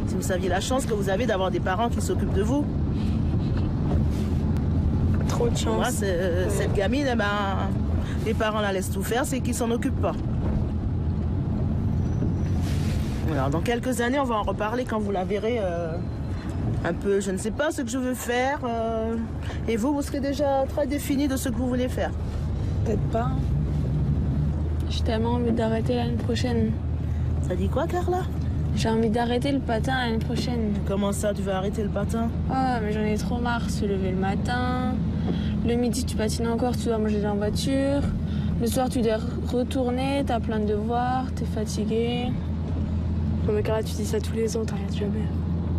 Si vous saviez la chance que vous avez d'avoir des parents qui s'occupent de vous. Trop de chance. Moi, cette gamine, eh ben, les parents la laissent tout faire, c'est qu'ils s'en occupent pas. Alors, dans quelques années, on va en reparler quand vous la verrez un peu, je ne sais pas ce que je veux faire. Et vous serez déjà très défini de ce que vous voulez faire. Peut-être pas. J'ai tellement envie d'arrêter l'année prochaine. Ça dit quoi, Carla? J'ai envie d'arrêter le patin l'année prochaine. Comment ça, tu vas arrêter le patin? Ah, mais j'en ai trop marre. Se lever le matin. Le midi, tu patines encore, tu dois manger dans la voiture. Le soir, tu dois retourner, t'as plein de devoirs, t'es fatiguée. Non mais Carla, tu dis ça tous les ans, t'arrêtes jamais.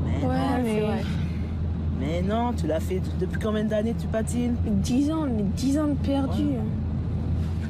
Mais Ouais, non, mais... Mais non, tu l'as fait depuis combien d'années tu patines? 10 ans, mais 10 ans de perdu. Ouais.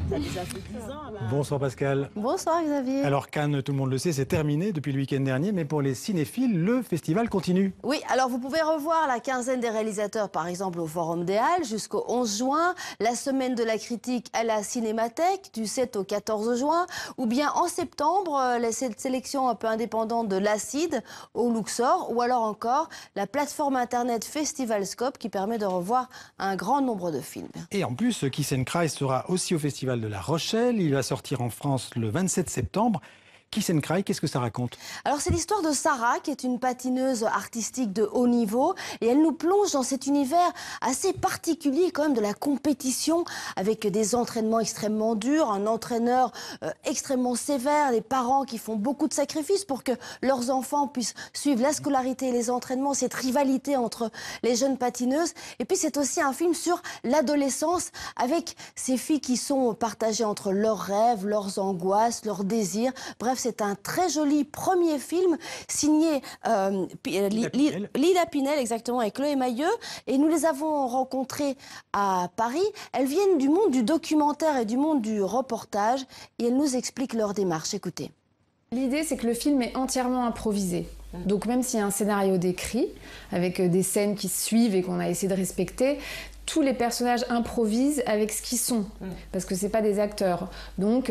Ça déjà fait 10 ans. Bah... Bonsoir Pascal. Bonsoir Xavier. Alors Cannes, tout le monde le sait, c'est terminé depuis le week-end dernier, mais pour les cinéphiles, le festival continue. Oui, alors vous pouvez revoir la quinzaine des réalisateurs, par exemple, au Forum des Halles jusqu'au 11 juin, la semaine de la critique à la Cinémathèque du 7 au 14 juin, ou bien en septembre, cette sélection un peu indépendante de l'Acide au Luxor, ou alors encore la plateforme internet Festivalscope qui permet de revoir un grand nombre de films. Et en plus, Kiss and Cry sera aussi au festival de La Rochelle. Il va sortir en France le 27 septembre. Kiss and Cry, qu'est-ce que ça raconte? Alors c'est l'histoire de Sarah, qui est une patineuse artistique de haut niveau, et elle nous plonge dans cet univers assez particulier quand même de la compétition, avec des entraînements extrêmement durs, un entraîneur extrêmement sévère, des parents qui font beaucoup de sacrifices pour que leurs enfants puissent suivre la scolarité et les entraînements, cette rivalité entre les jeunes patineuses. Et puis c'est aussi un film sur l'adolescence, avec ces filles qui sont partagées entre leurs rêves, leurs angoisses, leurs désirs. Bref, c'est un très joli premier film signé Lila Pinel, exactement, et Chloé Mailleux. Et nous les avons rencontrées à Paris. Elles viennent du monde du documentaire et du monde du reportage. Et elles nous expliquent leur démarche. Écoutez. L'idée, c'est que le film est entièrement improvisé. Donc même s'il y a un scénario décrit, avec des scènes qui se suivent et qu'on a essayé de respecter, tous les personnages improvisent avec ce qu'ils sont. Parce que c'est pas des acteurs. Donc...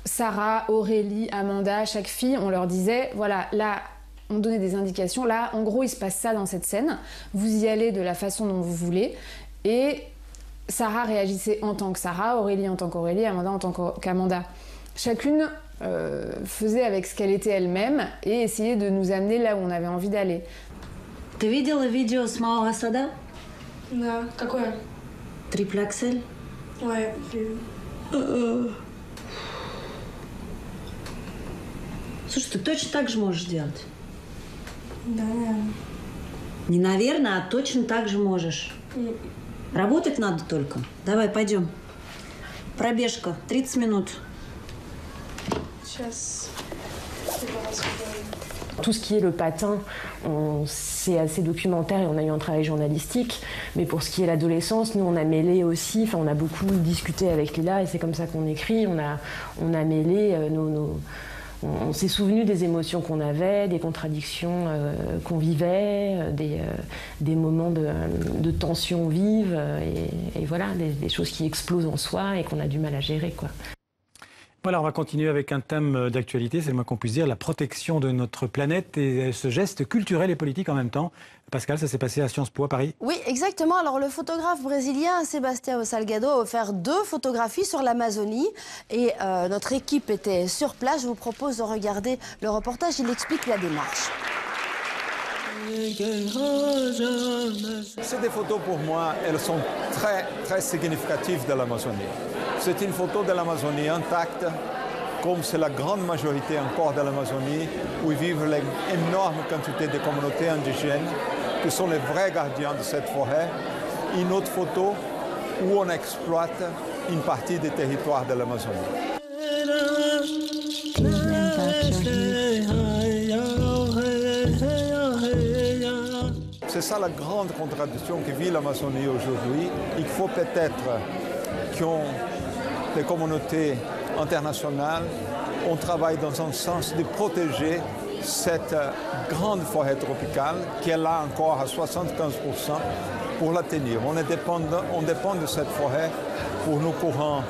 Sarah, Aurélie, Amanda, chaque fille, on leur disait, voilà, là, on donnait des indications, là, en gros, il se passe ça dans cette scène, vous y allez de la façon dont vous voulez, et Sarah réagissait en tant que Sarah, Aurélie en tant qu'Aurélie, Amanda en tant qu'Amanda. Chacune faisait avec ce qu'elle était elle-même et essayait de nous amener là où on avait envie d'aller. Ты видела видео с Малого Сада? Да, какое? Triple Axel? Ouais, Слушай, ты точно так же можешь делать? Да, наверное. Не наверное, а точно так же можешь. Работать надо только. Давай, пойдем. Пробежка, 30 минут. Сейчас. Tout ce qui est le patin, c'est assez documentaire et on a eu un travail journalistique. Mais pour ce qui est l'adolescence, nous on a mêlé aussi, enfin on a beaucoup discuté avec Lila et c'est comme ça qu'on écrit. On a mêlé on s'est souvenu des émotions qu'on avait, des contradictions qu'on vivait, des moments de tension vive et voilà, des choses qui explosent en soi et qu'on a du mal à gérer, quoi. Voilà, on va continuer avec un thème d'actualité, c'est le moins qu'on puisse dire, la protection de notre planète et ce geste culturel et politique en même temps. Pascal, ça s'est passé à Sciences Po à Paris? Oui, exactement. Alors le photographe brésilien Sébastien Salgado a offert 2 photographies sur l'Amazonie et notre équipe était sur place. Je vous propose de regarder le reportage, il explique la démarche. Ces photos, pour moi, elles sont très, très significatives de l'Amazonie. C'est une photo de l'Amazonie intacte, comme c'est la grande majorité encore de l'Amazonie, où vivent l'énorme quantité de communautés indigènes, qui sont les vrais gardiens de cette forêt. Une autre photo où on exploite une partie des territoires de l'Amazonie. C'est ça la grande contradiction que vit l'Amazonie aujourd'hui. Il faut peut-être qu'on les communautés internationales, on travaille dans un sens de protéger cette grande forêt tropicale qui est là encore à 75% pour la tenir. On dépend de cette forêt pour nos courants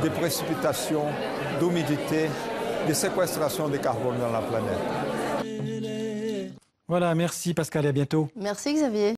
de précipitations, d'humidité, de séquestration de carbone dans la planète. Voilà, merci Pascal et à bientôt. Merci Xavier.